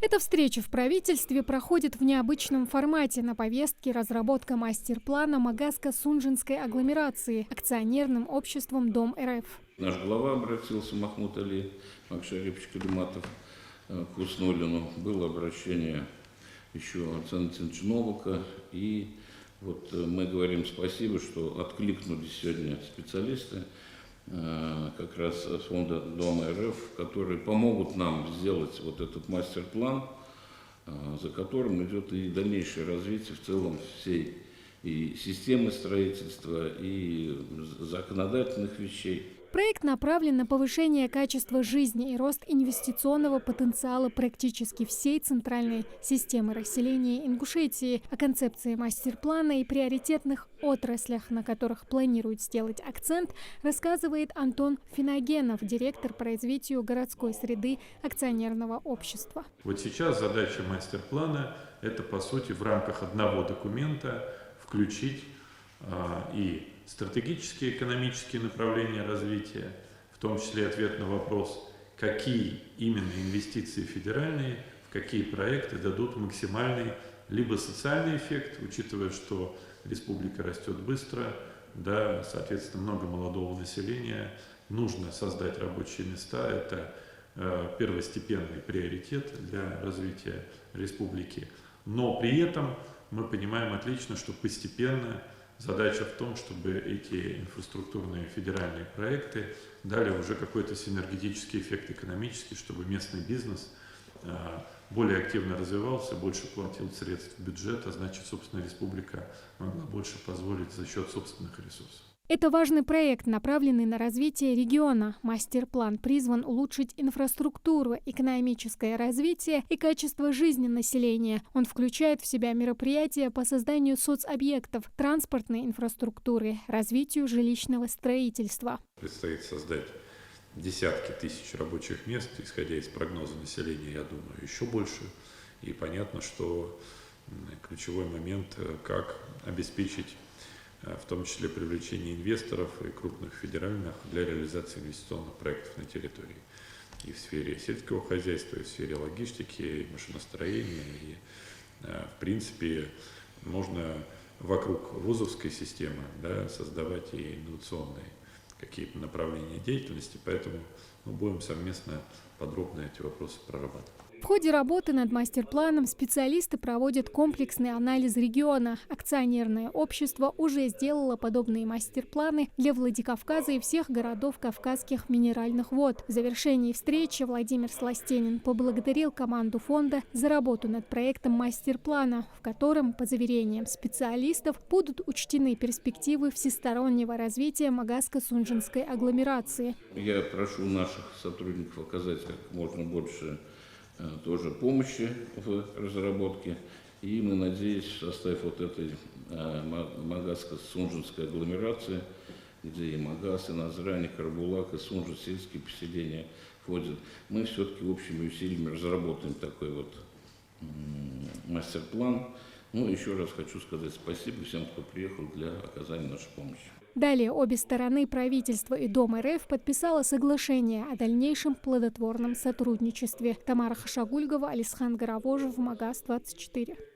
Эта встреча в правительстве проходит в необычном формате. На повестке разработка мастер-плана Магаско-Сунжинской агломерации акционерным обществом Дом РФ. Наш глава обратился, Махмуд Али Макшарипович Калиматов, к Хуснуллину. Было обращение еще Александра Александровича Новака. И вот мы говорим спасибо, что откликнулись сегодня специалисты как раз фонда Дома РФ, которые помогут нам сделать вот этот мастер-план, за которым идет и дальнейшее развитие в целом всей и системы строительства, и законодательных вещей. Проект направлен на повышение качества жизни и рост инвестиционного потенциала практически всей центральной системы расселения Ингушетии. О концепции мастер-плана и приоритетных отраслях, на которых планируют сделать акцент, рассказывает Антон Финогенов, директор по развитию городской среды акционерного общества. Вот сейчас задача мастер-плана – это, по сути, в рамках одного документа включить и стратегические экономические направления развития, в том числе ответ на вопрос, какие именно инвестиции федеральные, в какие проекты дадут максимальный либо социальный эффект, учитывая, что республика растет быстро, да, соответственно, много молодого населения, нужно создать рабочие места, это первостепенный приоритет для развития республики. Но при этом мы понимаем отлично, что постепенно задача в том, чтобы эти инфраструктурные федеральные проекты дали уже какой-то синергетический эффект экономический, чтобы местный бизнес более активно развивался, больше платил средств в бюджет, а значит, собственно, республика могла больше позволить за счет собственных ресурсов. Это важный проект, направленный на развитие региона. Мастер-план призван улучшить инфраструктуру, экономическое развитие и качество жизни населения. Он включает в себя мероприятия по созданию соцобъектов, транспортной инфраструктуры, развитию жилищного строительства. Предстоит создать десятки тысяч рабочих мест, исходя из прогноза населения, я думаю, еще больше. И понятно, что ключевой момент, как обеспечить в том числе привлечение инвесторов и крупных федеральных для реализации инвестиционных проектов на территории. И в сфере сельского хозяйства, и в сфере логистики, и машиностроения. И, в принципе, можно вокруг вузовской системы, да, создавать и инновационные какие-то направления деятельности. Поэтому мы будем совместно подробно эти вопросы прорабатывать. В ходе работы над мастер-планом специалисты проводят комплексный анализ региона. Акционерное общество уже сделало подобные мастер-планы для Владикавказа и всех городов Кавказских минеральных вод. В завершении встречи Владимир Сластенин поблагодарил команду фонда за работу над проектом мастер-плана, в котором, по заверениям специалистов, будут учтены перспективы всестороннего развития Магаско-Сунжинской агломерации. Я прошу наших сотрудников оказать как можно больше тоже помощи в разработке. И мы надеемся, в составе вот этой Магаско-Сунжинской агломерации, где и Магас, и Назрань, и Карабулак, и Сунжин, сельские поселения входят, мы все-таки общими усилиями разработаем такой вот мастер-план. Ну, еще раз хочу сказать спасибо всем, кто приехал для оказания нашей помощи. Далее обе стороны, правительство и Дом РФ, подписало соглашение о дальнейшем плодотворном сотрудничестве. Тамара Хашагульгова, Алисхан Гаравожев, Магас 24.